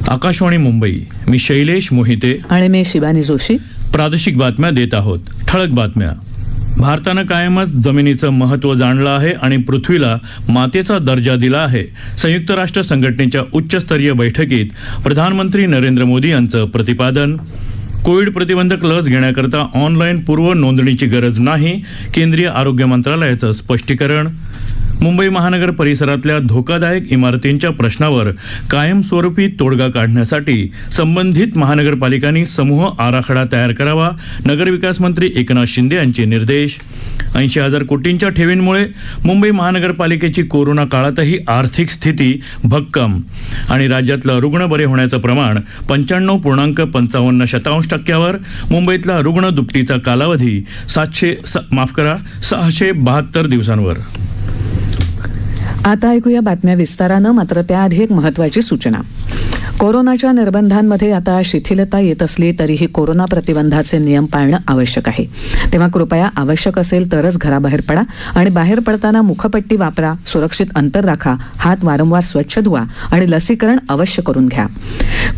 आकाशवाणी मुंबई, मी शैलेश मोहिते आणि मी शिवानी जोशी. प्रादेशिक बातम्या देत आहोत. ठळक बातम्या. भारतानं कायमच जमिनीचं महत्त्व जाणलं आहे आणि पृथ्वीला मातेचा दर्जा दिला आहे. संयुक्त राष्ट्र संघटनेच्या उच्चस्तरीय बैठकीत प्रधानमंत्री नरेंद्र मोदी यांचं प्रतिपादन. कोविड प्रतिबंधक लस घेण्याकरता ऑनलाईन पूर्व नोंदणीची गरज नाही, केंद्रीय आरोग्य मंत्रालयाचं स्पष्टीकरण. मुंबई महानगर परिसरातल्या धोकादायक इमारतींच्या प्रश्नावर कायमस्वरूपी तोडगा काढण्यासाठी संबंधित महानगरपालिकांनी समूह आराखडा तयार करावा. नगरविकास मंत्री एकनाथ शिंदे यांचे निर्देश. 80,000 कोटींच्या ठेवींमुळे मुंबई महानगरपालिकेची कोरोना काळातही आर्थिक स्थिती भक्कम आणि राज्यातलं रुग्ण बरे होण्याचं प्रमाण 95.55% मुंबईतला रुग्ण दुपटीचा कालावधी 672 दिवसांवर. आता ऐकूया बातम्या विस्तारानं. मात्र त्याआधी एक महत्त्वाची सूचना. कोरोनाच्या निर्बंधांमध्ये आता शिथिलता येत असली तरीही कोरोना प्रतिबंधाचे नियम पाळणं आवश्यक आहे. तेव्हा कृपया आवश्यक असेल तरच घराबाहेर पडा आणि बाहेर पडताना मुखपट्टी वापरा, सुरक्षित अंतर राखा, हात वारंवार स्वच्छ धुवा आणि लसीकरण अवश्य करून घ्या.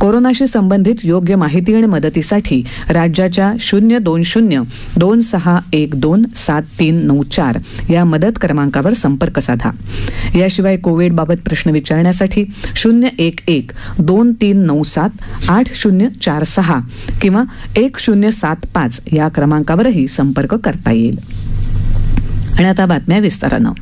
कोरोनाशी संबंधित योग्य माहिती आणि मदतीसाठी राज्याच्या 020-2612-7394 या मदत क्रमांकावर संपर्क साधा. याशिवाय कोविडबाबत प्रश्न विचारण्यासाठी 011-2397-8046 किंवा 1075 या क्रमांकावरही संपर्क करता येईल. आणि आता बातम्या विस्तारानं.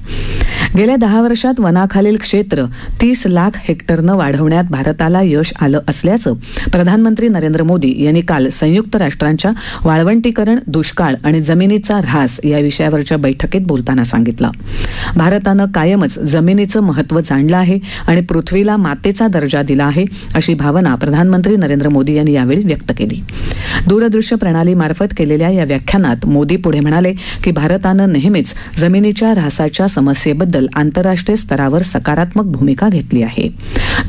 गेल्या 10 वर्षात वनाखालील क्षेत्र 30 लाख हेक्टरनं वाढवण्यात भारताला यश आलं असल्याचं प्रधानमंत्री नरेंद्र मोदी यांनी काल संयुक्त राष्ट्रांच्या वाळवंटीकरण, दुष्काळ आणि जमिनीचा ऱ्हास या विषयावरच्या बैठकीत बोलताना सांगितलं. भारतानं कायमच जमिनीचं महत्त्व जाणलं आहे आणि पृथ्वीला मातेचा दर्जा दिला आहे, अशी भावना प्रधानमंत्री नरेंद्र मोदी यांनी यावेळी व्यक्त केली. दूरदृश्य प्रणालीमार्फत केलेल्या या व्याख्यानात मोदी पुढे म्हणाले की भारतानं नेहमीच जमिनीच्या ऱ्हासाच्या समस्येबद्दल आंतरराष्ट्रीय स्तरावर सकारात्मक भूमिका घेतली आहे.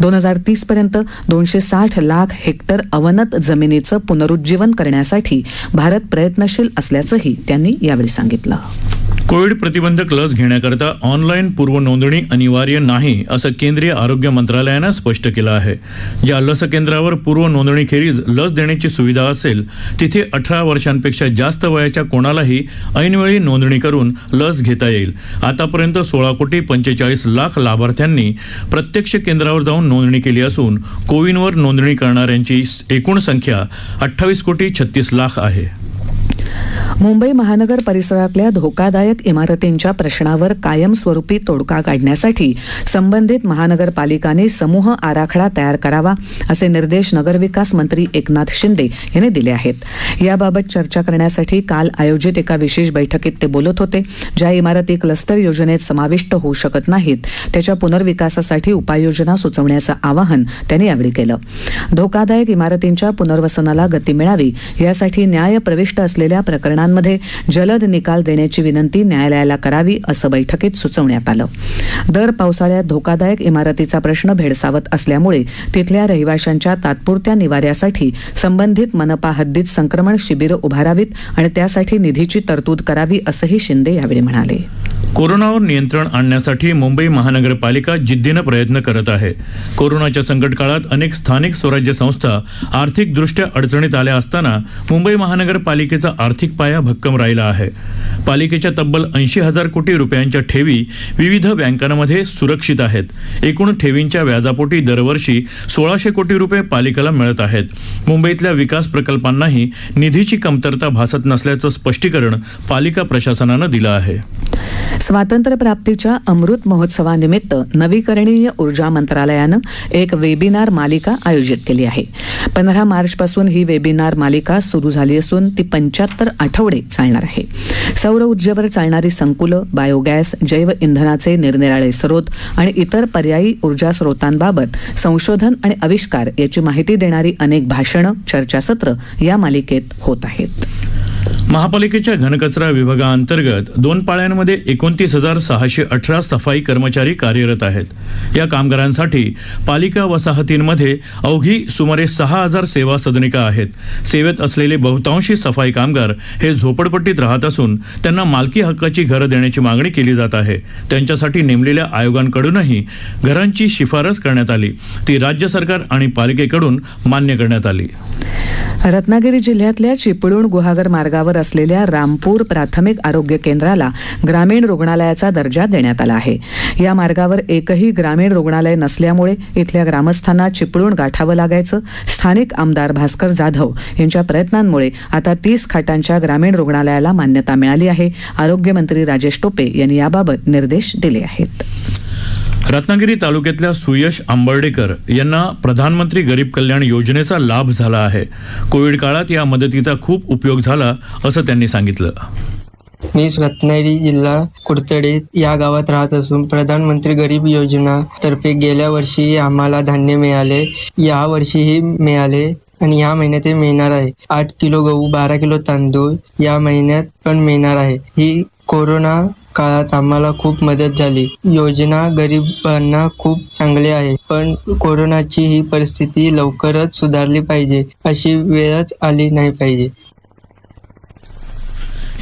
2030 पर्यंत 260 लाख हेक्टर अवनत जमिनीचं पुनरुज्जीवन करण्यासाठी भारत प्रयत्नशील असल्याचंही त्यांनी यावेळी सांगितलं. कोविड प्रतिबंधक लस घेण्याकरता ऑनलाईन पूर्व नोंदणी अनिवार्य नाही, असं केंद्रीय आरोग्य मंत्रालयानं स्पष्ट केलं आहे. ज्या लस केंद्रावर पूर्व नोंदणीखेरीज लस देण्याची सुविधा असेल तिथे 18 वर्षांपेक्षा जास्त वयाच्या कोणालाही ऐनवेळी नोंदणी करून लस घेता येईल. आतापर्यंत 16,45,00,000 लाभार्थ्यांनी प्रत्यक्ष केंद्रावर जाऊन नोंदणी केली असून कोविनवर नोंदणी करणाऱ्यांची एकूण संख्या 28,36,00,000 आहे. मुंबई महानगर परिसरातल्या धोकादायक इमारतींच्या प्रश्नावर कायमस्वरूपी तोडगा काढण्यासाठी संबंधित महानगरपालिकांनी समूह आराखडा तयार करावा, असे निर्देश नगरविकास मंत्री एकनाथ शिंदे यांनी दिले आहेत. याबाबत चर्चा करण्यासाठी काल आयोजित एका विशेष बैठकीत ते बोलत होते. ज्या इमारती क्लस्टर योजनेत समाविष्ट होऊ शकत नाहीत त्याच्या पुनर्विकासासाठी उपाययोजना सुचवण्याचं आवाहन त्यांनी यावेळी केलं. धोकादायक इमारतींच्या पुनर्वसनाला गती मिळावी यासाठी न्याय प्रविष्ट असलेल्या प्रकरणांमध्ये जलद निकाल देण्याची विनंती न्यायालयाला करावी, असं बैठकीत सुचवण्यात आलं. दर पावसाळ्यात धोकादायक इमारतीचा प्रश्न भेडसावत असल्यामुळे तिथल्या रहिवाशांच्या तात्पुरत्या निवाऱ्यासाठी संबंधित मनपा हद्दीत संक्रमण शिबिरं उभारावीत आणि त्यासाठी निधीची तरतूद करावी, असंही शिंदे यावेळी म्हणाले. कोरोनावर नियंत्रण आणण्यासाठी मुंबई महानगरपालिका जिद्दीनं प्रयत्न करत आहे. कोरोनाच्या संकट काळात अनेक स्थानिक स्वराज्य संस्था आर्थिकदृष्ट्या अडचणीत आल्या असताना मुंबई महानगरपालिकेचा आर्थिक पाया भक्कम राहिला आहे. पालिकेच्या तब्बल 80,000 कोटी रुपयांच्या ठेवी विविध बँकांमध्ये सुरक्षित आहेत. एकूण ठेवींच्या व्याजापोटी दरवर्षी 1,600 कोटी रुपये पालिकेला मिळत आहेत. मुंबईतल्या विकास प्रकल्पांनाही निधीची कमतरता भासत नसल्याचं स्पष्टीकरण पालिका प्रशासनानं दिलं आहे. स्वातंत्र्यप्राप्तीच्या अमृत महोत्सवानिमित्त नवीकरणीय ऊर्जा मंत्रालयानं एक वेबिनार मालिका आयोजित केली आहे. 15 मार्चपासून ही वेबिनार मालिका सुरू झाली असून ती 75 आठवडे चालणार आहे. सौर ऊर्जेवर चालणारी संकुलं, बायोगॅस, जैव इंधनाचे निरनिराळे स्रोत आणि इतर पर्यायी ऊर्जा स्रोतांबाबत संशोधन आणि आविष्कार याची माहिती देणारी अनेक भाषणं, चर्चासत्र या मालिकेत होत आहेत. महापालिकेच्या घनकचरा विभागाअंतर्गत 2 पाळ्यांमध्ये 29,618 सफाई कर्मचारी कार्यरत आहेत. या कामगारांसाठी पालिका वसाहतींमध्ये अवघी सुमारे 6,000 सेवा सदनिका आहेत. सेवेत असलेले बहुतांशी सफाई कामगार हे झोपडपट्टीत राहत असून त्यांना मालकी हक्काची घरं देण्याची मागणी केली जात आहे. त्यांच्यासाठी नेमलेल्या आयोगांकडूनही घरांची शिफारस करण्यात आली. ती राज्य सरकार आणि पालिकेकडून मान्य करण्यात आली. रत्नागिरी जिल्ह्यातल्या चिपळूण गुहागर मार्गावर असलेल्या रामपूर प्राथमिक आरोग्य केंद्राला ग्रामीण रुग्णालयाचा दर्जा देण्यात आला आहे. या मार्गावर एकही ग्रामीण रुग्णालय नसल्यामुळे इथल्या ग्रामस्थांना चिपळूण गाठावं लागायचं. स्थानिक आमदार भास्कर जाधव यांच्या प्रयत्नांमुळे आता 30 खाटांच्या ग्रामीण रुग्णालयाला मान्यता मिळाली आहे. आरोग्यमंत्री राजेश टोपे यांनी याबाबत निर्देश दिले आहेत. रत्नागिरी तालुक्यातल्या सुयश आंबर्डेकर यांना प्रधानमंत्री गरीब कल्याण योजनेचा लाभ झाला आहे. कोविड काळात या मदतीचा खूप उपयोग झाला असं त्यांनी सांगितलं. मी रत्नागिरी जिल्हा कुडतडे या गावात राहत असून प्रधानमंत्री गरीब योजना तर्फे गेल्या वर्षी आम्हाला धान्य मिळाले, या वर्षीही मिळाले आणि या महिन्यात मिळणार आहे. 8 किलो गहू, 12 किलो तांदूळ या महिन्यात पण मिळणार आहे. ही कोरोना काळात आम्हाला खूप मदत झाली. योजना गरिबांना खूप चांगली आहे, पण कोरोनाची ही परिस्थिती लवकरच सुधारली पाहिजे. अशी वेळच आली नाही पाहिजे.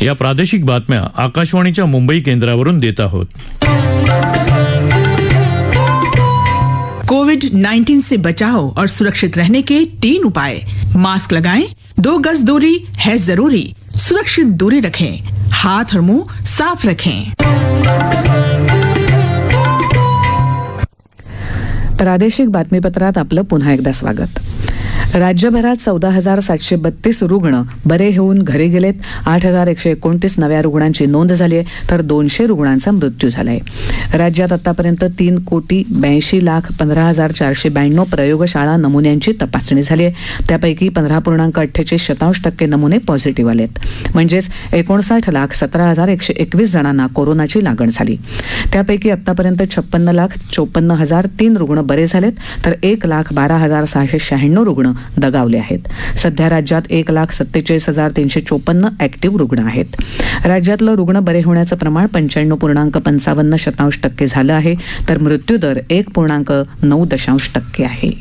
या प्रादेशिक बातम्या आकाशवाणीच्या मुंबई केंद्रावरून देत आहोत. कोविड-19 से बचाव और सुरक्षित रहने के 3 उपाय. मास्क लगाएं, 2 गज दूरी है जरूरी, सुरक्षित दूरी रखें, हाथ और मुंह साफ रखें. प्रादेशिक बातमीपत्रात आपलं पुन्हा एकदा स्वागत. राज्यभरात 14,732 रुग्ण बरे होऊन घरी गेलेत. 8,129 नव्या रुग्णांची नोंद झाली आहे, तर 200 रुग्णांचा मृत्यू झालाय. राज्यात आतापर्यंत 3,82,15,492 प्रयोगशाळा नमुन्यांची तपासणी झाली आहे. त्यापैकी 15.48% नमुने पॉझिटिव्ह आलेत. म्हणजेच 59,17,121 जणांना कोरोनाची लागण झाली. त्यापैकी आतापर्यंत 56,54,003 रुग्ण बरे झालेत, तर 1,12,696 रुग्ण दगावले आहेत. सध्या राज्यात 1,47,354 ऍक्टिव्ह रुग्ण आहेत. राज्यातलं रुग्ण बरे होण्याचं प्रमाण 95.55% झालं आहे, तर मृत्यूदर 1.9% आहे.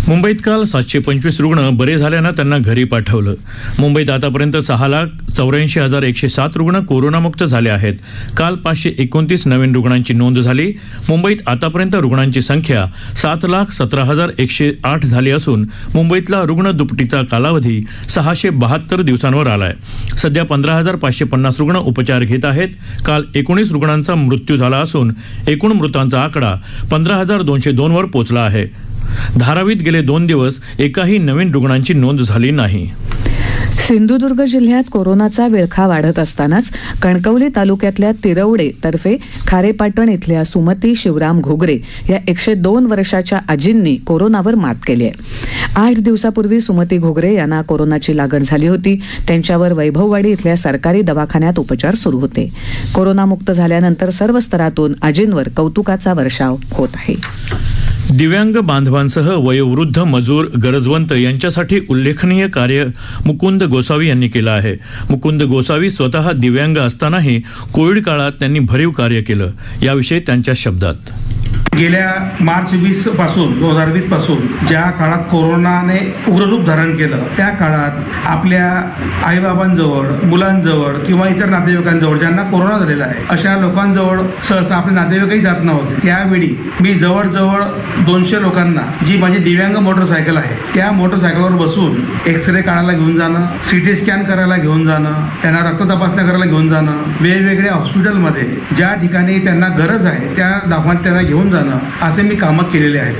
मुंबईत काल 725 रुग्ण बरे झाल्यानं त्यांना घरी पाठवलं. मुंबईत आतापर्यंत 6,84,107 रुग्ण कोरोनामुक्त झाले आहेत. काल 529 नवीन रुग्णांची नोंद झाली. मुंबईत आतापर्यंत रुग्णांची संख्या 7,17,108 झाली असून मुंबईतला रुग्ण दुपटीचा कालावधी 672 दिवसांवर आलाय. सध्या 15,550 रुग्ण उपचार घेत आहेत. काल 19 रुग्णांचा मृत्यू झाला असून एकूण मृतांचा आकडा 15,202 वर पोहोचला आहे. धारावीत गेले 2 दिवस एकाही नवीन रुग्णांची नोंद झाली नाही. सिंधुदुर्ग जिल्ह्यात कोरोनाचा विळखा वाढत असतानाच कणकवली तालुक्यातल्या तिरवडे तर्फे खारेपाटण इथल्या सुमती शिवराम घोगरे या 102 वर्षाच्या आजींनी कोरोनावर मात केली आहे. 8 दिवसापूर्वी सुमती घोगरे यांना कोरोनाची लागण झाली होती. त्यांच्यावर वैभववाडी इथल्या सरकारी दवाखान्यात उपचार सुरू होते. कोरोनामुक्त झाल्यानंतर सर्व स्तरातून आजींवर कौतुकाचा वर्षाव होत आहे. दिव्यांग बांधवांसह वयोवृद्ध, मजूर, गरजवंत यांच्यासाठी उल्लेखनीय कार्य मुकुंद गोसावी यांनी केलं आहे. मुकुंद गोसावी स्वतः दिव्यांग असतानाही कोविड काळात त्यांनी भरीव कार्य केलं. याविषयी त्यांच्या शब्दात. गेल्या मार्च 2020 पासून ज्या काळात कोरोनाने उग्ररूप धारण केलं, त्या काळात आपल्या आईबाबांजवळ, मुलांजवळ किंवा इतर नातेवाईकांजवळ ज्यांना कोरोना झालेला आहे अशा लोकांजवळ सहसा आपले नातेवाईकही जात नव्हते. त्यावेळी मी जवळजवळ 200 लोकांना, जी माझी दिव्यांग मोटरसायकल आहे, त्या मोटरसायकलवर बसून एक्सरे काढायला घेऊन जाणं, सीटी स्कॅन करायला घेऊन जाणं, त्यांना रक्त तपासण्या करायला घेऊन जाणं, वेगवेगळ्या हॉस्पिटलमध्ये ज्या ठिकाणी त्यांना गरज आहे त्या दवाखान्यात त्यांना घेऊन जाणं, असे मी कामं केलेले आहेत.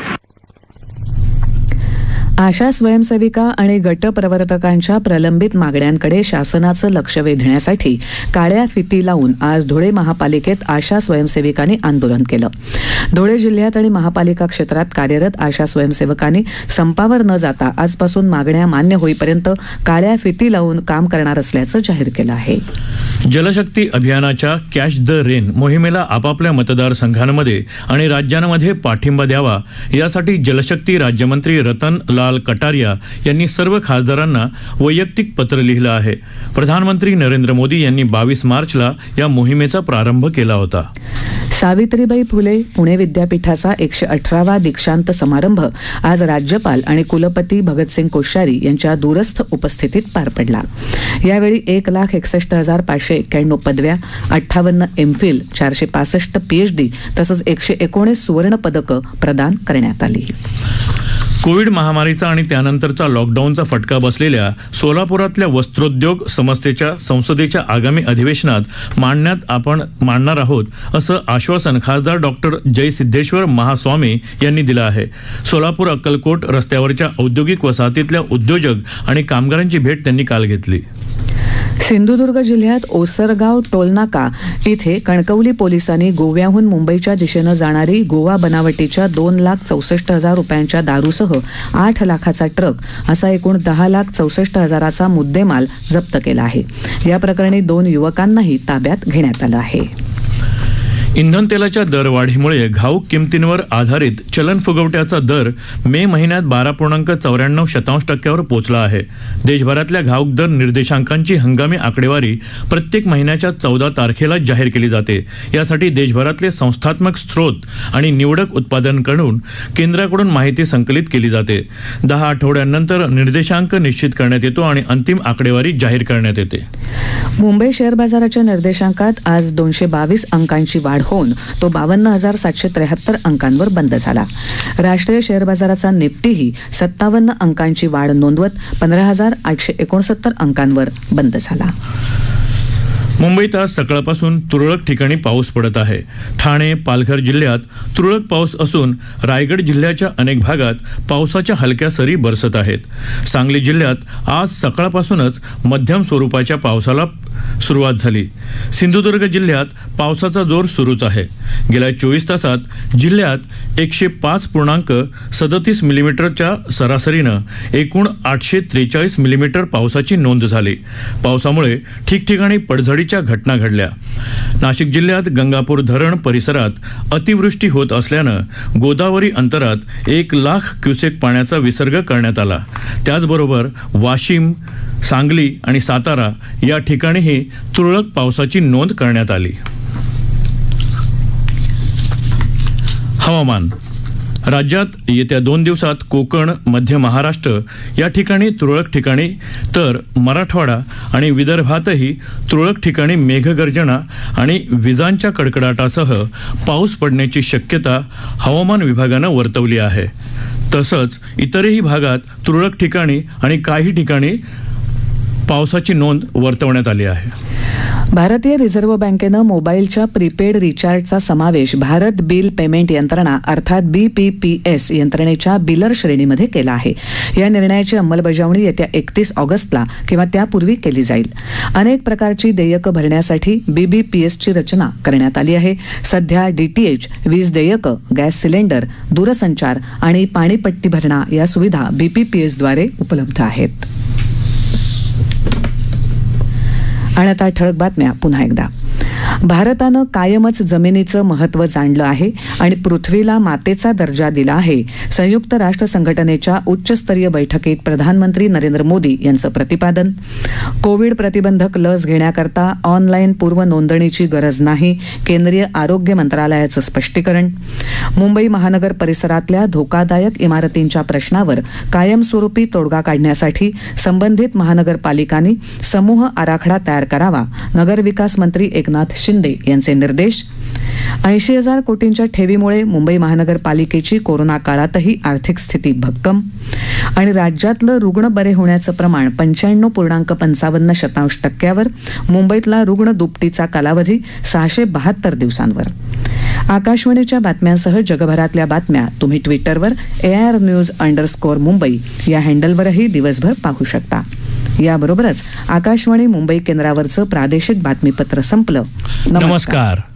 आशा स्वयंसेविका आणि गटप्रवर्तकांच्या प्रलंबित मागण्यांकडे शासनाचं लक्ष वेधण्यासाठी काळ्या फिती लावून आज धुळे महापालिकेत आशा स्वयंसेविकांनी आंदोलन केलं. धुळे जिल्ह्यात आणि महापालिका क्षेत्रात कार्यरत आशा स्वयंसेवकांनी संपावर न जाता आजपासून मागण्या मान्य होईपर्यंत काळ्या फिती लावून काम करणार असल्याचं जाहीर केलं आहे. जलशक्ती अभियानाच्या कॅच द रेन मोहिमेला आपापल्या मतदारसंघांमध्ये आणि राज्यांमध्ये पाठिंबा द्यावा यासाठी जलशक्ती राज्यमंत्री रतन लाल लाल कटारिया यांनी सर्व खासदारांना वैयक्तिक पत्र लिहिलं आहे. प्रधानमंत्री नरेंद्र मोदी यांनी 22 मार्चला या मोहिमेचा प्रारंभ केला होता. सावित्रीबाई फुले पुणे विद्यापीठाचा 118वा दीक्षांत समारंभ आज राज्यपाल आणि कुलपती भगतसिंग कोश्यारी यांच्या दूरस्थ उपस्थितीत पार पडला. यावेळी 1,61,591 पदव्या, 58 एमफिल, 465 PhD तसंच 119 सुवर्ण पदकं प्रदान करण्यात आली. कोविड महामारीचा आणि त्यानंतरचा लॉकडाऊनचा फटका बसलेल्या सोलापुरातल्या वस्त्रोद्योग समस्येच्या संसदेच्या आगामी अधिवेशनात मांडणार आहोत असं आश्वासन खासदार डॉक्टर जयसिद्धेश्वर महास्वामी यांनी दिलं आहे. सोलापूर अक्कलकोट रस्त्यावरच्या औद्योगिक वसाहतीतल्या उद्योजक आणि कामगारांची भेट त्यांनी काल घेतली. सिंधुदुर्ग जिल्ह्यात ओसरगाव टोलनाका इथे कणकवली पोलिसांनी गोव्याहून मुंबईच्या दिशेनं जाणारी गोवा बनावटीच्या 2,64,000 रुपयांच्या दारूसह 8 लाखाचा ट्रक असा एकूण 10,64,000चा मुद्देमाल जप्त केला आहे. या प्रकरणी 2 युवकांनाही ताब्यात घेण्यात आलं आहे. इंधन तेलाच्या दरवाढीमुळे घाऊक किमतींवर आधारित चलन फुगवट्याचा दर मे महिन्यात 12.94% पोहोचला आहे. देशभरातल्या घाऊक दर निर्देशांकांची हंगामी आकडेवारी प्रत्येक महिन्याच्या 14 तारखेला जाहीर केली जाते. यासाठी देशभरातले संस्थात्मक स्रोत आणि निवडक उत्पादकांकडून केंद्राकडून माहिती संकलित केली जाते. 10 आठवड्यांनंतर निर्देशांक निश्चित करण्यात येतो आणि अंतिम आकडेवारी जाहीर करण्यात येते. मुंबई शेअर बाजाराच्या निर्देशांकात आज 222 अंकांची वाढ होऊन तो 52,773 अंकांवर बंद झाला. राष्ट्रीय शेअर बाजाराचा निफ्टीही 57 अंकांची वाढ नोंदवत 15,869 अंकांवर बंद झाला. मुंबईत आज सकाळपासून तुरळक ठिकाणी पाऊस पडत आहे. ठाणे, पालघर जिल्ह्यात तुरळक पाऊस असून रायगड जिल्ह्याच्या अनेक भागात पावसाच्या हलक्या सरी बरसत आहेत. सांगली जिल्ह्यात आज सकाळपासूनच मध्यम स्वरूपाच्या पावसाला सुरुवात झाली. सिंधुदुर्ग जिल्ह्यात पावसाचा जोर सुरूच आहे. गेल्या 24 तासात जिल्ह्यात 105.37 मिलीमीटरच्या सरासरीनं एकूण 843 मिलीमीटर पावसाची नोंद झाली. पावसामुळे ठिकठिकाणी पडझडीच्या घटना घडल्या. नाशिक जिल्ह्यात गंगापूर धरण परिसरात अतिवृष्टी होत असल्यानं गोदावरी अंतरात 1,00,000 क्युसेक पाण्याचा विसर्ग करण्यात आला. त्याचबरोबर वाशिम, सांगली आणि सातारा या ठिकाणीही तुरळक पावसाची नोंद करण्यात आली. हवामान. राज्यात येत्या 2 दिवसात कोकण, मध्य महाराष्ट्र या ठिकाणी तुरळक ठिकाणी तर मराठवाडा आणि विदर्भातही तुरळक ठिकाणी मेघगर्जना आणि विजांच्या कडकडाटासह पाऊस पडण्याची शक्यता हवामान विभागानं वर्तवली आहे. तसंच इतरही भागात तुरळक ठिकाणी आणि काही ठिकाणी पावसाची नोंद वर्तवण्यात आली आहे. भारतीय रिझर्व्ह बँकेनं मोबाईलच्या प्रीपेड रिचार्जचा समावेश भारत बिल पेमेंट यंत्रणा अर्थात BPPS यंत्रणेच्या बिलर श्रेणीमध्ये केला आहे. या निर्णयाची अंमलबजावणी येत्या 31 ऑगस्टला किंवा त्यापूर्वी केली जाईल. अनेक प्रकारची देयकं भरण्यासाठी BBPSची रचना करण्यात आली आहे. सध्या DTH, वीज देयकं, गॅस सिलेंडर, दूरसंचार आणि पाणीपट्टी भरणा या सुविधा BPPSद्वारे उपलब्ध आहेत. आणि आता ठळक बातम्या पुन्हा एकदा. भारतानं कायमच जमिनीचं महत्त्व जाणलं आहे आणि पृथ्वीला मातेचा दर्जा दिला आहे. संयुक्त राष्ट्र संघटनेच्या उच्चस्तरीय बैठकीत प्रधानमंत्री नरेंद्र मोदी यांचं प्रतिपादन. कोविड प्रतिबंधक लस घेण्याकरता ऑनलाईन पूर्व नोंदणीची गरज नाही, केंद्रीय आरोग्य मंत्रालयाचं स्पष्टीकरण. मुंबई महानगर परिसरातल्या धोकादायक इमारतींच्या प्रश्नावर कायमस्वरूपी तोडगा काढण्यासाठी संबंधित महानगरपालिकांनी समूह आराखडा तयार करावा. नगरविकास मंत्री एकनाथ शिंदे यांचे निर्देश. 80,000 कोटींच्या ठेवीमुळे मुंबई महानगरपालिकेची कोरोना काळातही आर्थिक स्थिती भक्कम. आणि राज्यातलं रुग्ण बरे होण्याचं प्रमाण 95.55% मुंबईतला रुग्ण दुपटीचा कालावधी 672 दिवसांवर. आकाशवाणीच्या बातम्यांसह जगभरातल्या बातम्या तुम्ही ट्विटरवर AIRNews_मुंबई या हँडलवरही दिवसभर पाहू शकता. याबरोबरच आकाशवाणी मुंबई केंद्रावरचं प्रादेशिक बातमीपत्र संपलं. नमस्कार.